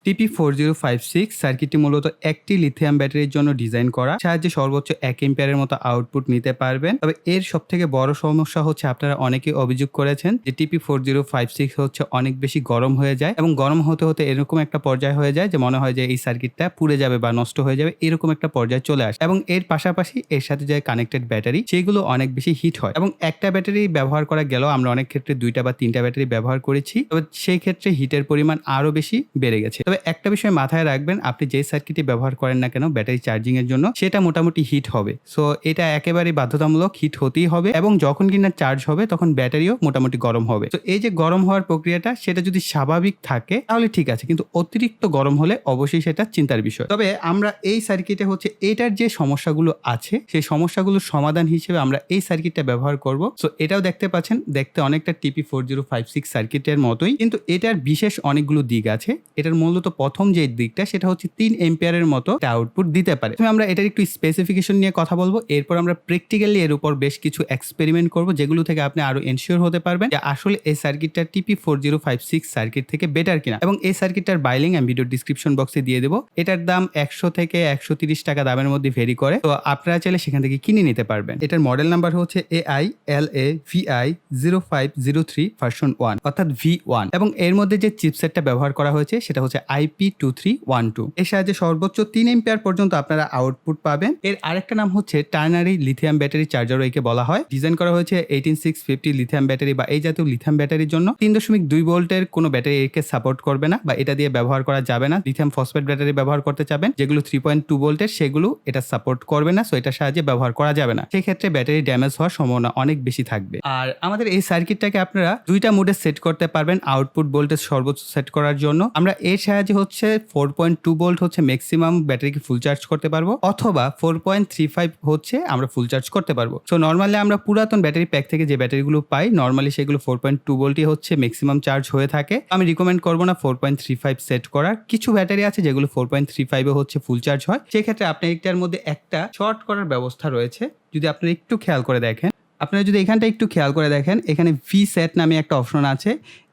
TP4056 সার্কিটটি মূলত একটি লিথিয়াম ব্যাটারির জন্য ডিজাইন করা, সাহায্যে সর্বোচ্চ 1 এম্পিয়ারের মতো আউটপুট নিতে পারবেন। তবে এর সবথেকে বড় সমস্যা হচ্ছে আপনারা অনেকেই অভিযোগ করেছেন যে TP4056 হচ্ছে অনেক বেশি গরম হয়ে যায় এবং গরম হতে হতে এরকম একটা পর্যায় হয়ে যায় যে মনে হয় যে এই সার্কিটটা পুড়ে যাবে বা নষ্ট হয়ে যাবে, এরকম একটা পর্যায়ে চলে আসে। এবং এর পাশাপাশি এর সাথে যে কানেক্টেড ব্যাটারি সেগুলো অনেক বেশি হিট হয় এবং একটা ব্যাটারি ব্যবহার করা গেলেও আমরা অনেক ক্ষেত্রে 2টা বা 3টা ব্যাটারি ব্যবহার করেছি, তবে সেই ক্ষেত্রে হিটের পরিমাণ আরো বেশি বেড়ে গেছে। তবে একটা বিষয় মাথায় রাখবেন, আপনি যে সার্কিটটি ব্যবহার করেন না কেন ব্যাটারি চার্জিং এর জন্য, সেটা মোটামুটি হিট হবে। সো এটা একেবারে বাধ্যতামূলক, হিট হতেই হবে এবং যখন কিনা চার্জ হবে তখন ব্যাটারিও মোটামুটি গরম হবে। তো এই যে গরম হওয়ার প্রক্রিয়াটা সেটা যদি স্বাভাবিক থাকে তাহলে ঠিক আছে, কিন্তু অতিরিক্ত গরম হলে অবশ্যই সেটা চিন্তার বিষয়। তবে আমরা এই সার্কিটে হচ্ছে এটার যে সমস্যাগুলো আছে সেই সমস্যাগুলোর সমাধান হিসেবে আমরা এই সার্কিটটা ব্যবহার করব। সো এটাও দেখতে পাচ্ছেন, দেখতে অনেকটা TP4056 সার্কিটের মতোই, কিন্তু এটার বিশেষ অনেকগুলো দিক আছে। এটার মূলত প্রথম যে দিকটা সেটা হচ্ছে 3 এম্পিয়ারের মতো আউটপুট দিতে পারে। আমরা এটার একটু স্পেসিফিকেশন নিয়ে কথা বলবো, এরপর আমরা প্র্যাকটিক্যালি এর উপর বেশ কিছু এক্সপেরিমেন্ট করব যেগুলো থেকে আপনি আরো এনশিওর হতে পারবেন যে আসলে এই সার্কিটটা TP4056 সার্কিট থেকে বেটার কিনা। এবং এই সার্কিটটার বাইলিং আমি ভিডিও ডিসক্রিপশন বক্সে দিয়ে দেবো। এটার দাম 100 থেকে 130 টাকা দামের মধ্যে ভেরি করে, তো আপনারা চাইলে সেখান থেকে কিনে নিতে পারবেন। এটার মডেল নাম্বার হচ্ছে AILAVI0503 ভার্সন 1 অর্থাৎ V1 এবং এর মধ্যে যে চিপসেটটা ব্যবহার করা হয়েছে সেটা হচ্ছে IP2312। এর সাহায্যে সর্বোচ্চ 3 এম্পিয়ার পর্যন্ত আপনারা আউটপুট পাবেন। এর আরেকটা নাম হচ্ছে টার্নারি লিথিয়াম ব্যাটারি চার্জারও একে বলা হয়। ডিজাইন করা হয়েছে 18650 লিথিয়াম ব্যাটারি বা এই জাতীয় লিথিয়াম ব্যাটারির জন্য। 3.2 ভোল্টের কোনো ব্যাটারি একে সাপোর্ট করবে না বা এটা দিয়ে ব্যবহার করা যাবে না। লিথিয়াম ফসফেট ব্যাটারি ব্যবহার করতে চাবেন যেগুলো 3.2 ভোল্টের, সেগুলো এটা সাপোর্ট করবে না, সো এটার সাহায্যে ব্যবহার করা যাবে না। সেই ক্ষেত্রে ব্যাটারি ড্যামেজ হওয়ার সম্ভাবনা অনেক বেশি থাকবে। আর আমাদের এই সার্কিটটাকে আপনারা 2টা মোডে সেট করতে পারবেন আউটপুট ভোল্টেজ সর্বোচ্চ সেট করার জন্য। আমরা এর সাহায্যে হচ্ছে 4.2 ভোল্ট হচ্ছে ম্যাক্সিমাম ব্যাটারিকে ফুল চার্জ করতে পারবো, অথবা 4.35 হচ্ছে আমরা ফুল চার্জ করতে পারবো। সো নর্মালি আমরা পুরাতন ব্যাটারি প্যাক থেকে যে ব্যাটারিগুলো পাই নর্মালি সেগুলো 4.2 ভোল্টই হচ্ছে ম্যাক্সিমাম চার্জ হয়ে থাকে। আমি রিকমেন্ড করবো না 4.35 সেট করার। কিছু ব্যাটারি আছে যেগুলো 4.35 এ হচ্ছে ফুল চার্জ হয়, সেক্ষেত্রে আপনার একটার মধ্যে একটা শর্ট করার ব্যবস্থা রয়েছে। যদি আপনারা একটু খেয়াল করে দেখেন, আপনারা যদি এখানটা একটু খেয়াল করে দেখেন, এখানে ভি সেট নামে একটা অপশন আছে,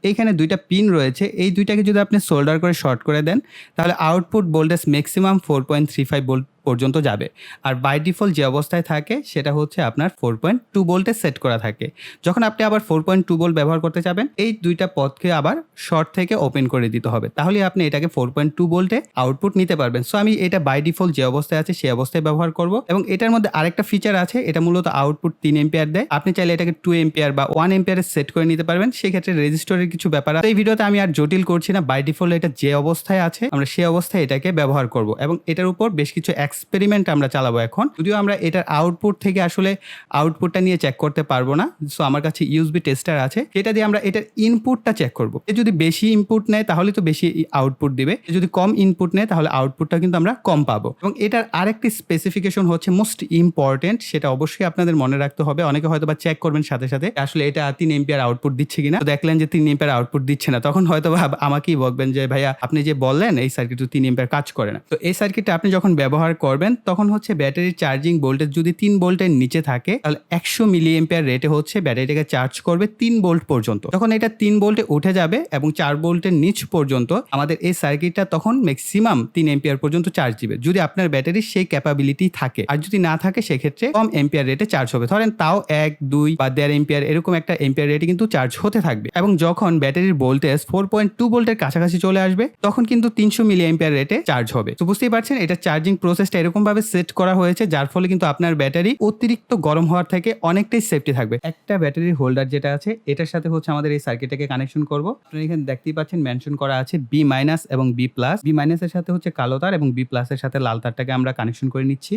এইখানে 2টা পিন রয়েছে, এই 2টাকে যদি আপনি সোল্ডার করে শর্ট করে দেন তাহলে আউটপুট ভোল্টেজ ম্যাক্সিমাম 4.35 ভোল্ট পর্যন্ত যাবে। আর বাই ডিফল্ট যে অবস্থায় থাকে সেটা হচ্ছে আপনার 4.2 ভোল্টে সেট করা থাকে। যখন আপনি আবার 4.2 ভোল্ট ব্যবহার করতে চাবেন এই 2টা পথকে আবার শর্ট থেকে ওপেন করে দিতে হবে, তাহলে আপনি এটাকে 4.2 ভোল্টে আউটপুট নিতে পারবেন। সো আমি এটা বাই ডিফল্ট যে অবস্থায় আছে সেই অবস্থায় ব্যবহার করব। এবং এটার মধ্যে আরেকটা ফিচার আছে, এটা মূলত আউটপুট 3 এম্পিয়ার দেয়। আপনি চাইলে এটাকে 2 এম্পিয়ার বা 1 এম্পিয়ারে সেট করে নিতে পারবেন, সেক্ষেত্রে রেজিস্টরের কিছু ব্যাপার আছে। এই ভিডিওতে আমি আর জটিল করছি না, বাই ডিফল্ট এটা যে অবস্থায় আছে আমরা সেই অবস্থায় এটাকে ব্যবহার করব এবং এটার উপর বেশ কিছু এক্সপেরিমেন্ট আমরা চালাবো এখন। যদিও আমরা এটার আউটপুট থেকে আসলে আউটপুটটা নিয়ে চেক করতে পারবো না, সো আমার কাছে ইউএসবি টেস্টার আছে, যেটা দিয়ে আমরা এটার ইনপুটটা চেক করবো। যদি বেশি ইনপুট নেয় তাহলে তো বেশি আউটপুট দিবে, যদি কম ইনপুট নেয় তাহলে আউটপুটটা কিন্তু আমরা কম পাবো। এবং এটার আরেকটি স্পেসিফিকেশন হচ্ছে মোস্ট ইম্পর্টেন্ট, সেটা অবশ্যই আপনাদের মনে রাখতে হবে। অনেকে হয়তো বা চেক করবেন সাথে সাথে আসলে এটা 3 এম্পিয়ার আউটপুট দিচ্ছে কিনা, দেখলেন যে 3 এম্পিয়ার আউটপুট দিচ্ছে না, তখন হয়তো আমাকেই বলবেন যে ভাইয়া আপনি যে বললেন এই সার্কিট 3 এম্পিয়ার কাজ করে না। তো এই সার্কিটটা আপনি যখন ব্যবহার করবেন তখন হচ্ছে ব্যাটারির চার্জিং ভোল্টেজ যদি 3 ভোল্টের নিচে থাকে তাহলে 100 মিলি এম্পিয়ার রেটে হচ্ছে ব্যাটারিটাকে চার্জ করবে 3 ভোল্ট পর্যন্ত। তখন এটা 3 ভোল্টে উঠে যাবে এবং 4 ভোল্টের নিচ পর্যন্ত আমাদের এই সার্কিটটা তখন ম্যাক্সিমাম 3 এম্পিয়ার পর্যন্ত চার্জ দিবে, যদি আপনার ব্যাটারির সেই ক্যাপাবিলিটি থাকে। আর যদি না থাকে সেক্ষেত্রে কম এম্পিয়ার রেটে চার্জ হবে, ধরেন তাও 1, 2 বা 1.5 এম্পিয়ার এরকম একটা এম্পিয়ার রেটে কিন্তু চার্জ হতে থাকবে। এবং যখন ব্যাটারির ভোল্টেজ 4.2 ভোল্টের কাছাকাছি চলে আসবে তখন কিন্তু 300 মিলি এম্পিয়ার রেটে চার্জ হবে। তো বুঝতেই পারছেন এটা চার্জিং প্রসেসটা এরকম ভাবে সেট করা হয়েছে যার ফলে কিন্তু আপনার ব্যাটারি অতিরিক্ত গরম হওয়ার থেকে অনেকটাই সেফটি থাকবে। একটা ব্যাটারির হোল্ডার যেটা আছে এটার সাথে হচ্ছে আমাদের এই সার্কিটটাকে কানেকশন করব। আপনারা এখানে দেখতেই পাচ্ছেন মেনশন করা আছে B- এবং B+। B- এর সাথে হচ্ছে কালো তার এবং B+ এর সাথে লাল তারটাকে আমরা কানেকশন করে নিচ্ছি।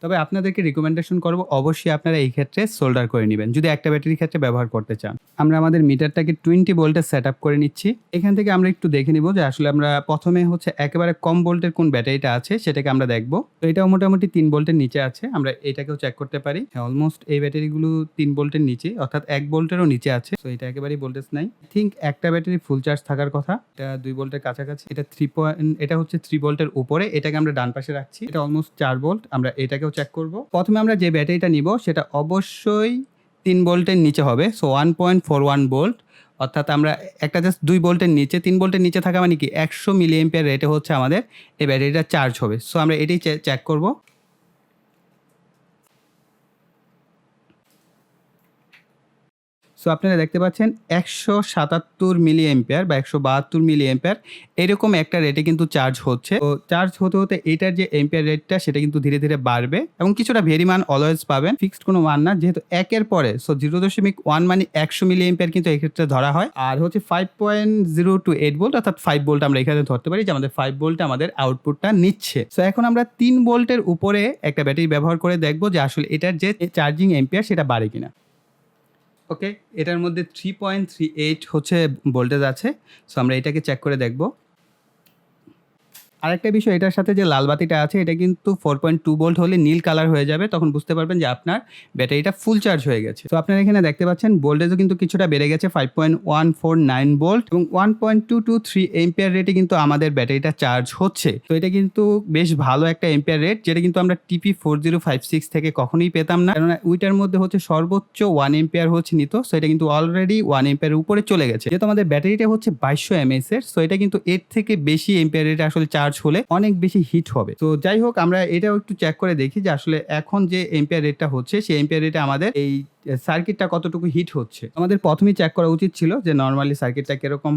তবে আপনাদেরকে রিকমেন্ডেশন করব অবশ্যই আপনারা এই ক্ষেত্রে সোল্ডার করে নেবেন যদি একটা ব্যাটারির ক্ষেত্রে ব্যবহার করতে চান। আমরা আমাদের মিটারটাকে 20 ভোল্টে সেট আপ করে নিচ্ছি। এখান থেকে আমরা একটু দেখে নিব যে আসলে আমরা প্রথমে হচ্ছে একেবারে কম ভোল্টের কোন ব্যাটারিটা আছে সেটাকে আমরা দেখব। তো এটাও মোটামুটি 3 ভোল্টের নিচে আছে, আমরা এটাকেও চেক করতে পারি। হ্যাঁ, অলমোস্ট এই ব্যাটারিগুলো 3 ভোল্টের নিচে অর্থাৎ 1 ভোল্টেরও নিচে আছে, তো এটা একেবারেই ভোল্টেজ নাই। থিঙ্ক একটা ব্যাটারি ফুল চার্জ থাকার কথা, এটা 2 ভোল্টের কাছাকাছি, এটা হচ্ছে 3 ভোল্টের উপরে, এটাকে আমরা ডান পাশে রাখছি, এটা অলমোস্ট 4 ভোল্ট। আমরা এটাকেও চেক করব। প্রথমে আমরা যে ব্যাটারিটা নিব সেটা অবশ্যই 3 ভোল্টের নিচে হবে। সো 1.41 ভোল্ট, অর্থাৎ আমরা একটা জাস্ট 2 ভোল্টের নিচে, 3 ভোল্টের নিচে থাকা মানে কি 100 মিলি অ্যাম্পিয়ার রেটে হচ্ছে আমাদের এই ব্যাটারিটা চার্জ হবে। সো আমরা এটাই চেক করব। সো আপনারা দেখতে পাচ্ছেন 177 মিলি অ্যাম্পিয়ার বা 172 মিলি অ্যাম্পিয়ার এরকম একটা রেটে কিন্তু চার্জ হচ্ছে। তো চার্জ হতে হতে এটার যে অ্যাম্পিয়ার রেটটা সেটা কিন্তু ধীরে ধীরে বাড়বে এবং কিছুটা ভেরি মান অলওয়েজ পাবেন, ফিক্সড কোনো মান না, যেহেতু একের পরে। সো 0.1 মানে 100 মিলি অ্যাম্পিয়ার কিন্তু এক্ষেত্রে ধরা হয়। আর হচ্ছে 5.028 ভোল্ট, অর্থাৎ 5 ভোল্ট আমরা এখানে ধরতে পারি যে আমাদের 5 ভোল্টে আমাদের আউটপুটটা নিচ্ছে। সো এখন আমরা 3 ভোল্টের উপরে একটা ব্যাটারি ব্যবহার করে দেখবো যে আসলে এটার যে চার্জিং অ্যাম্পিয়ার সেটা বাড়ে কিনা। ওকে, এটার মধ্যে 3.38 হচ্ছে ভোল্টেজ আছে। সো আমরা এটাকে চেক করে দেখব। আরেকটা বিষয়, এটার সাথে যে লাল বাতিটা আছে এটা কিন্তু 4.2 ভোল্ট হলে নীল কালার হয়ে যাবে, তখন বুঝতে পারবেন যে আপনার ব্যাটারিটা ফুল চার্জ হয়ে গেছে। তো আপনারা এখানে দেখতে পাচ্ছেন ভোল্টেজও কিন্তু কিছুটা বেড়ে গেছে, 5.149 ভোল্ট এবং 1.223 এম্পিয়ার রেটে কিন্তু আমাদের ব্যাটারিটা চার্জ হচ্ছে। তো এটা কিন্তু বেশ ভালো একটা এম্পিয়ার রেট, যেটা কিন্তু আমরা TP4056 থেকে কখনোই পেতাম না, কারণ ওইটার মধ্যে হচ্ছে সর্বোচ্চ 1 এম্পিয়ার হচ্ছে নিত। সো এটা কিন্তু অলরেডি 1 এম্পিয়ার উপরে চলে গেছে। যেহেতু আমাদের ব্যাটারিটা হচ্ছে 2200 mAh এর, সো এটা কিন্তু এর থেকে বেশি এম্পিয়ার রেটে আসলে চার্জ হলে অনেক বেশি হিট হবে। তো যাই হোক, আমরা এটাও একটু চেক করে দেখি যে আসলে এখন যে এম্পিয়ার রেটটা হচ্ছে সেই এম্পিয়ার রেটে আমাদের এই সার্কিটটা কতটুকু হিট হচ্ছে। আমাদের প্রথমেই চেক করা উচিত ছিল যে নর্মালি সার্কিটটা কিরকম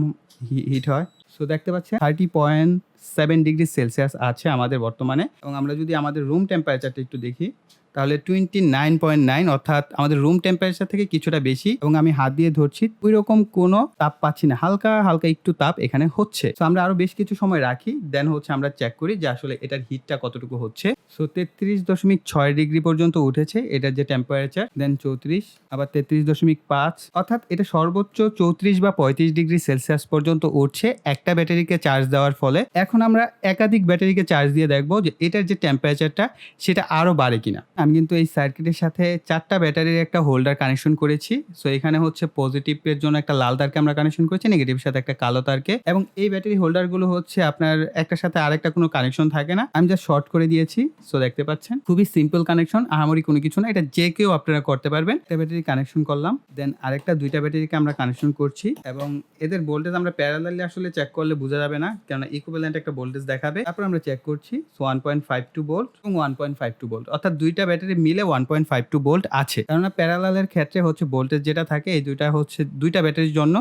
হিট হয়। সো দেখতে পাচ্ছেন 30.7 ডিগ্রি সেলসিয়াস আছে আমাদের বর্তমানে, এবং আমরা যদি আমাদের রুম টেম্পারেচারটা একটু দেখি তাহলে 29.9, অর্থাৎ আমাদের রুম টেম্পারেচার থেকে কিছুটা বেশি, এবং আমি হাত দিয়ে ধরছি ওই রকম কোনো তাপ পাচ্ছি না, হালকা হালকা একটু তাপ এখানে হচ্ছে। তো আমরা আরো বেশ কিছু সময় রাখি, দেন হচ্ছে আমরা চেক করি যে আসলে এটার হিটটা কতটুকু হচ্ছে। সো 33.6 ডিগ্রি পর্যন্ত উঠেছে এটার যে টেম্পারেচার, দেন 34, আবার 33.5, অর্থাৎ এটা সর্বোচ্চ 34 বা 35 ডিগ্রি সেলসিয়াস পর্যন্ত উঠছে একটা ব্যাটারিকে চার্জ দেওয়ার ফলে। এখন আমরা একাধিক ব্যাটারিকে চার্জ দিয়ে দেখবো যে এটার যে টেম্পারেচারটা সেটা আরো বাড়ে কিনা। আমি কিন্তু এই সার্কিটের সাথে 4টা ব্যাটারির একটা হোল্ডার কানেকশন করেছি। সো এখানে হচ্ছে পজিটিভের জন্য একটা লাল তারকে আমরা কানেকশন করেছি, নেগেটিভের সাথে একটা কালো তারকে, এবং এই ব্যাটারি হোল্ডারগুলো হচ্ছে আপনার একটার সাথে আরেকটা কোনো কানেকশন থাকে না, আমি জাস্ট শর্ট করে দিয়েছি। সো দেখতে পাচ্ছেন খুবই সিম্পল কানেকশন, আহামরি কোনো কিছু না, এটা যে কেউ আপনারা করতে পারবেন। একটা ব্যাটারি কানেকশন করলাম, দেন আরেকটা 2টা ব্যাটারিকে আমরা কানেকশন করছি, এবং এদের ভোল্টেজ আমরা প্যারালালি আসলে চেক করলে বোঝা যাবে না, কারণ ইকুইভ্যালেন্ট একটা ভোল্টেজ দেখাবে। তারপর আমরা চেক করছি 1.52 ভোল্ট এবং 1.52 ভোল্ট, অর্থাৎ 2টা ব্যাটারি মিলে 1.52 ভোল্ট আছে। কেননা প্যারালালের ক্ষেত্রে হচ্ছে ভোল্টেজ যেটা থাকে এই দুইটা হচ্ছে 2টা ব্যাটারির জন্য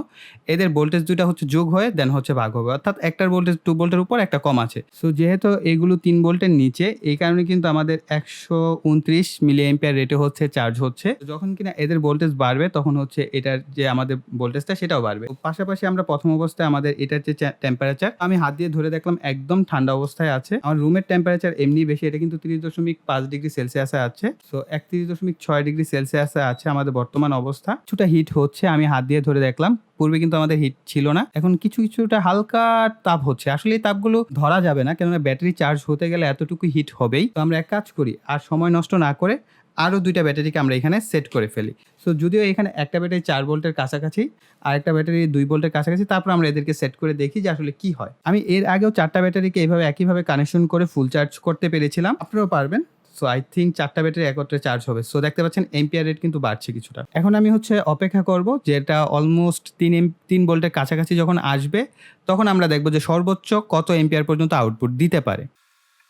এদের ভোল্টেজ 2টা হচ্ছে যোগ হয়ে দেন হচ্ছে ভাগ হবে, অর্থাৎ একটার ভোল্টেজ 2 ভোল্টের উপর একটা কম আছে। সো যেহেতু এগুলো 3 ভোল্টের নিচে, এই কারণে কিন্তু আমাদের 129 মিলি অ্যাম্পিয়ার রেটে হচ্ছে চার্জ হচ্ছে। যখন কিনা এদের ভোল্টেজ বাড়বে তখন হচ্ছে এটার যে আমাদের ভোল্টেজটা সেটাও বাড়বে। পাশাপাশি আমরা প্রথম অবস্থায় আমাদের এটার যে টেম্পারেচার, আমি হাত দিয়ে ধরে দেখলাম একদম ঠান্ডা অবস্থায় আছে। আমার রুমের টেম্পারেচার এমনি বেশি, এটা কিন্তু 30.5 ডিগ্রি সেলসিয়াসে আছে। সো 31.6 ডিগ্রি সেলসিয়াসে আছে আমাদের বর্তমান অবস্থা। কিছুটা হিট হচ্ছে, আমি হাত দিয়ে ধরে দেখলাম, পূর্বে কিন্তু আমাদের হিট ছিল না, এখন কিছুটা হালকা তাপ হচ্ছে। আসলে এই তাপগুলো ধরা যাবে না, কেননা ব্যাটারি চার্জ হতে গেলে এতটুকু হিট হবেই। তো আমরা এক কাজ করি, আর সময় নষ্ট না করে আরো 2টা ব্যাটারিকে আমরা এখানে সেট করে ফেলি। সো যদিও এখানে একটা ব্যাটারি 4 ভোল্টের কাছাকাছি আর একটা ব্যাটারি 2 ভোল্টের কাছাকাছি, তারপর আমরা এদেরকে সেট করে দেখি যে আসলে কি হয়। আমি এর আগেও 4টা ব্যাটারিকে এইভাবে একইভাবে কানেকশন করে ফুল চার্জ করতে পেরেছিলাম, আপনারাও পারবেন। সো আই থিঙ্ক 4টা ব্যাটারি একত্রে চার্জ হবে। সো দেখতে পাচ্ছেন এম্পিয়ার রেট কিন্তু বাড়ছে কিছুটা। এখন আমি হচ্ছে অপেক্ষা করব যে এটা অলমোস্ট 3 ভোল্টের কাছাকাছি যখন আসবে তখন আমরা দেখব যে সর্বোচ্চ কত এম্পিয়ার পর্যন্ত আউটপুট দিতে পারে।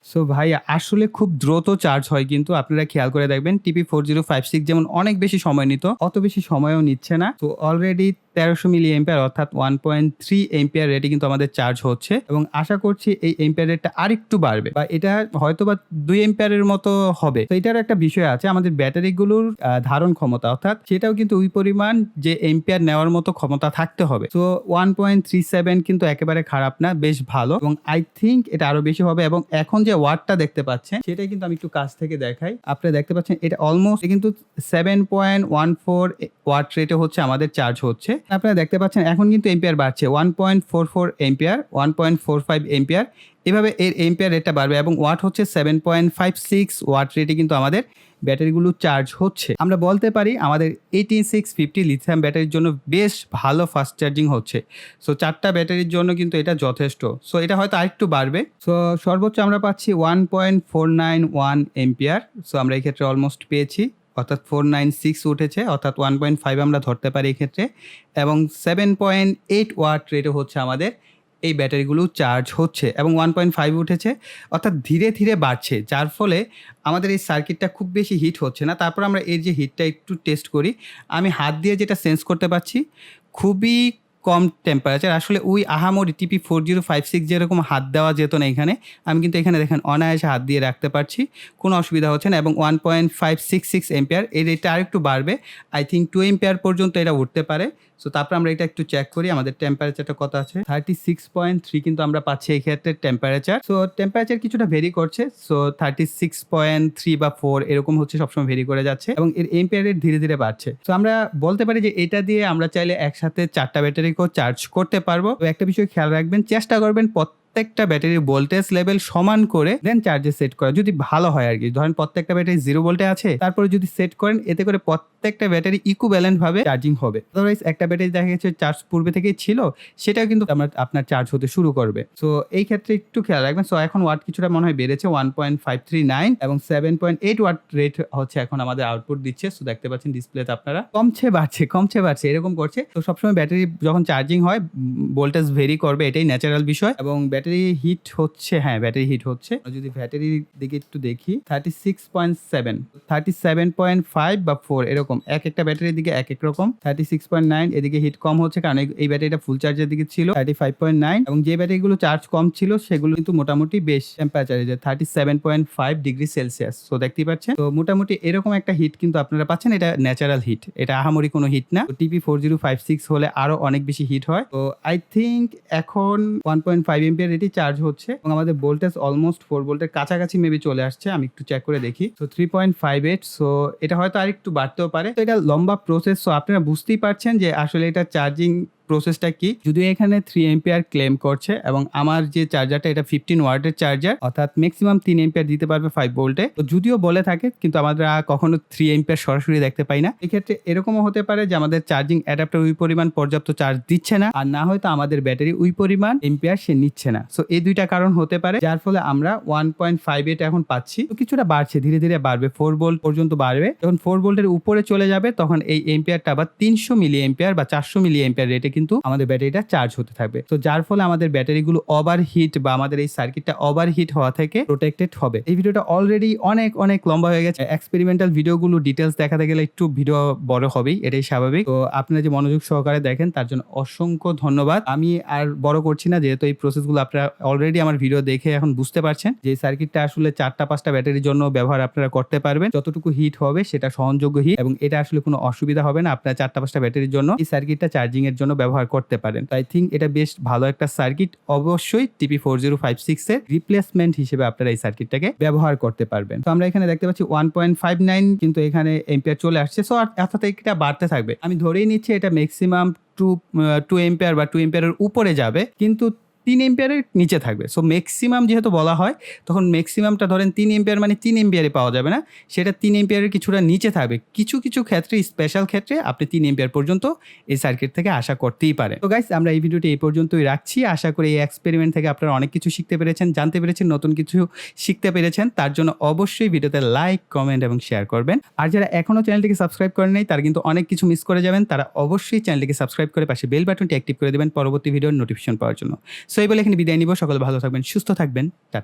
সো ভাই আসলে খুব দ্রুত চার্জ হয়, কিন্তু আপনারা খেয়াল করে দেখবেন TP4056 যেমন অনেক বেশি সময় নিত, অত বেশি সময়ও নিচ্ছে না। তো অলরেডি 1300 মিলি এম্পিয়ার, অর্থাৎ 1.3 এম্পিয়ার রেটে কিন্তু আমাদের চার্জ হচ্ছে, এবং আশা করছি এই এম্পিয়ার রেটটা আরেকটু বাড়বে, বা এটা হয়তো বা 2 এম্পিয়ারের মতো হবে। তো এটার একটা বিষয় আছে, আমাদের ব্যাটারিগুলোর ধারণ ক্ষমতা, অর্থাৎ সেটাও কিন্তু ওই পরিমাণ যে এম্পিয়ার নেওয়ার মতো ক্ষমতা থাকতে হবে। তো 1.37 কিন্তু একেবারে খারাপ না, বেশ ভালো, এবং আই থিঙ্ক এটা আরো বেশি হবে। এবং এখন যে ওয়াটটা দেখতে পাচ্ছেন সেটাই কিন্তু আমি একটু কাছ থেকে দেখাই, আপনারা দেখতে পাচ্ছেন এটা অলমোস্ট কিন্তু 7.14 ওয়াট রেটে হচ্ছে আমাদের চার্জ হচ্ছে। আপনারা দেখতে পাচ্ছেন এখন কিন্তু এম্পিয়ার বাড়ছে, 1.44 এম্পিয়ার, 1.45 এম্পিয়ার, এভাবে এর এম্পিয়ার রেটটা বাড়বে, এবং ওয়াট হচ্ছে 7.56 ওয়াট রেটে কিন্তু আমাদের ব্যাটারিগুলো চার্জ হচ্ছে। আমরা বলতে পারি আমাদের 18650 লিথিয়াম ব্যাটারির জন্য বেশ ভালো ফাস্ট চার্জিং হচ্ছে। সো 4টা ব্যাটারির জন্য কিন্তু এটা যথেষ্ট। সো এটা হয়তো আরেকটু বাড়বে। সো সর্বোচ্চ আমরা পাচ্ছি 1.491 এম্পিয়ার। সো আমরা এই ক্ষেত্রে অলমোস্ট পেয়েছি অর্থাৎ 496 উঠেছে, অর্থাৎ 1.5 আমরা ধরতে পারি এক্ষেত্রে, এবং 7.8 ওয়াট রেটে হচ্ছে আমাদের এই ব্যাটারিগুলো চার্জ হচ্ছে এবং 1.5 উঠেছে, অর্থাৎ ধীরে ধীরে বাড়ছে, যার ফলে আমাদের এই সার্কিটটা খুব বেশি হিট হচ্ছে না। তারপর আমরা এর যে হিটটা একটু টেস্ট করি। আমি হাত দিয়ে যেটা সেন্স করতে পারছি, খুবই কম টেম্পারেচার। আসলে ওই আহামরি TP4056 যেরকম হাত দেওয়া যেত না এখানে, আমি কিন্তু এখানে দেখেন অনায়াসে হাত দিয়ে রাখতে পারছি, কোনো অসুবিধা হচ্ছে না। এবং 1.566 এম্পিয়ার, এর এটা আরেকটু বাড়বে, আই থিঙ্ক 2 এম্পিয়ার পর্যন্ত এটা উঠতে পারে। সো তারপর আমরা এটা একটু চেক করি আমাদের টেম্পারেচারটা কত আছে। 36.3 কিন্তু আমরা পাচ্ছি এই ক্ষেত্রে টেম্পারেচার। সো টেম্পারেচার কিছুটা ভেরি করছে, সো 36.3 বা 4 এরকম হচ্ছে, সবসময় ভেরি করে যাচ্ছে এবং এর এম্পিয়ার রেট ধীরে ধীরে বাড়ছে। সো আমরা বলতে পারি যে এটা দিয়ে আমরা চাইলে একসাথে 4টা ব্যাটারিকেও চার্জ করতে পারবো। তো একটা বিষয় খেয়াল রাখবেন, চেষ্টা করবেন প্রত্যেকটা ব্যাটারির ভোল্টেজ লেভেল সমান করে দেন চার্জে সেট করা, যদি ভালো হয় আর কি। ধরেন প্রত্যেকটা ব্যাটারি 0 ভোল্টে আছে, তারপরে যদি সেট করেন, এতে করে প্রত্যেকটা ব্যাটারি ইকুইভ্যালেন্ট ভাবে চার্জিং হবে। আদারওয়াইজ একটা ব্যাটারি দেখা গেছে চার্জ পূর্বে থেকেই ছিল, সেটাও কিন্তু আপনার চার্জ হতে শুরু করবে। সো এই ক্ষেত্রে একটু খেয়াল রাখবেন। সো এখন ওয়াট কিছুটা মনে হয় বেড়েছে, 1.539 এবং 7.8 ওয়াট রেট হচ্ছে এখন আমাদের আউটপুট দিচ্ছে। সো দেখতে পাচ্ছেন ডিসপ্লেতে আপনারা, কমছে বাড়ছে এরকম করছে। তো সবসময় ব্যাটারি যখন চার্জিং হয় ভোল্টেজ ভেরি করবে, এটাই ন্যাচারাল বিষয়। এবং ব্যাটারি হিট হচ্ছে, হ্যাঁ ব্যাটারি হিট হচ্ছে। যদি ব্যাটারির দিকে একটু দেখি, 36.7, 37.5 বা 4 এরকম, এক একটা ব্যাটারির দিকে এক এক রকম। 36.9 এদিকে হিট কম হচ্ছে, কারণ এই ব্যাটারিটা ফুল চার্জের দিকে ছিল। 35.9, এবং যে ব্যাটারিগুলো চার্জ কম ছিল সেগুলো কিন্তু মোটামুটি বেশ টেম্পারেচারে, যে 37.5 ডিগ্রি সেলসিয়াস। তো দেখতেই পাচ্ছেন, তো মোটামুটি এরকম একটা হিট কিন্তু আপনারা পাচ্ছেন। এটা ন্যাচারাল হিট, এটা আহামরি কোনো হিট না। TP4056 হলে আরো অনেক বেশি হিট হয়। তো আই থিঙ্ক এখন 1.5 এম্পিয়ার এটি চার্জ হচ্ছে এবং আমাদের ভোল্টেজ অলমোস্ট 4 ভোল্টের কাছাকাছি মেবি চলে আসছে। আমি একটু চেক করে দেখি। সো 3.58, সো এটা হয়তো আরেকটু বাড়তেও পারে। তো এটা লম্বা প্রসেস, সো আপনারা বুঝতেই পারছেন যে আসলে এটা চার্জিং প্রসেসটা কি। যদিও এখানে 3 এম্পিয়ার ক্লেম করছে এবং আমার যে চার্জারটা এটা 15 ওয়াটের চার্জার, অর্থাৎ ম্যাক্সিমাম 3 এম্পিয়ার দিতে পারবে 5 ভোল্টে। তো যদিও বলে থাকে, কিন্তু আমরা কখনো 3 এম্পিয়ার সরাসরি দেখতে পাই না। এক্ষেত্রে এরকমও হতে পারে যে আমাদের চার্জিং অ্যাডাপ্টার ওই পরিমাণ পর্যাপ্ত চার্জ দিচ্ছে না, আর না হয়তো আমাদের ব্যাটারি ওই পরিমাণ এম্পিয়ার সে নিচ্ছে না। সো এই দুইটা কারণ হতে পারে, যার ফলে আমরা 1.58 এখন পাচ্ছি। তো কিছুটা বাড়ছে, ধীরে ধীরে বাড়বে, 4 ভোল্ট পর্যন্ত বাড়বে। যখন 4 ভোল্টের উপরে চলে যাবে, তখন এই এম্পিয়ারটা আবার 300 মিলি এম্পিয়ার বা 400 মিলি এম্পিয়ার রেটে কিন্তু আমাদের ব্যাটারিটা চার্জ হতে থাকবে। তো যার ফলে আমাদের ব্যাটারিগুলো ওভারহিট বা আমাদের এই সার্কিটটা ওভারহিট হওয়া থেকে প্রোটেক্টেড হবে। এই ভিডিওটা অলরেডি অনেক অনেক লম্বা হয়ে গেছে। এক্সপেরিমেন্টাল ভিডিওগুলো ডিটেলস দেখাতে গেলে একটু ভিডিও বড় হবেই, এটাই স্বাভাবিক। তো আপনারা যে মনোযোগ সহকারে দেখেন তার জন্য অসংখ্য ধন্যবাদ। আমি আর বড় করছি না, যেহেতু এই প্রসেসগুলো আপনারা অলরেডি আমার ভিডিও দেখে এখন বুঝতে পারছেন যে এই সার্কিটটা আসলে 4টা-5টা ব্যাটারির জন্য ব্যবহার আপনারা করতে পারবেন। যতটুকু হিট হবে সেটা সহনযোগ্য হিট, এবং এটা আসলে কোনো অসুবিধা হবে না। আপনারা 4টা-5টা ব্যাটারির জন্য এই সার্কিটটা চার্জিং এর জন্য ব্যবহার করতে পারেন। তো আই থিঙ্ক এটা বেশ ভালো একটা সার্কিট। অবশ্যই TP4056 এর রিপ্লেসমেন্ট হিসেবে আপনারা এই সার্কিটটাকে ব্যবহার করতে পারবেন। তো আমরা এখানে দেখতে পাচ্ছি 1.59 কিন্তু এখানে এম্পিয়ার চলে আসছে। সো অর্থাৎ এটা বাড়তে থাকবে। আমি ধরেই নিচ্ছি এটা ম্যাক্সিমাম 2 এম্পিয়ার বা 2 এম্পিয়ারের উপরে যাবে, কিন্তু 3 এম্পিয়ারের নিচে থাকবে। সো ম্যাক্সিমাম যেহেতু বলা হয়, তখন ম্যাক্সিমামটা ধরেন 3 এম্পিয়ার, মানে 3 এম্পিয়ারে পাওয়া যাবে না, সেটা 3 এম্পিয়ারের কিছুটা নিচে থাকবে। কিছু কিছু ক্ষেত্রে, স্পেশাল ক্ষেত্রে আপনি 3 এম্পিয়ার পর্যন্ত এই সার্কিট থেকে আশা করতেই পারেন। তো গাইস, আমরা এই ভিডিওটি এই পর্যন্তই রাখছি। আশা করি এই এক্সপেরিমেন্ট থেকে আপনারা অনেক কিছু শিখতে পেরেছেন, জানতে পেরেছেন, নতুন কিছু শিখতে পেরেছেন। তার জন্য অবশ্যই ভিডিওতে লাইক, কমেন্ট এবং শেয়ার করবেন। আর যারা এখনো চ্যানেলটিকে সাবস্ক্রাইব করেন নাই, তারা কিন্তু অনেক কিছু মিস করে যাবেন। তারা অবশ্যই চ্যানেলটিকে সাবস্ক্রাইব করে পাশে বেল বাটনটি অ্যাক্টিভ করে দেবেন পরবর্তী ভিডিওর নোটিফিকেশন পাওয়ার জন্য। সো এই বলে এখানে বিদায় নিব। সকলে ভালো থাকবেন, সুস্থ থাকবেন, টাটা।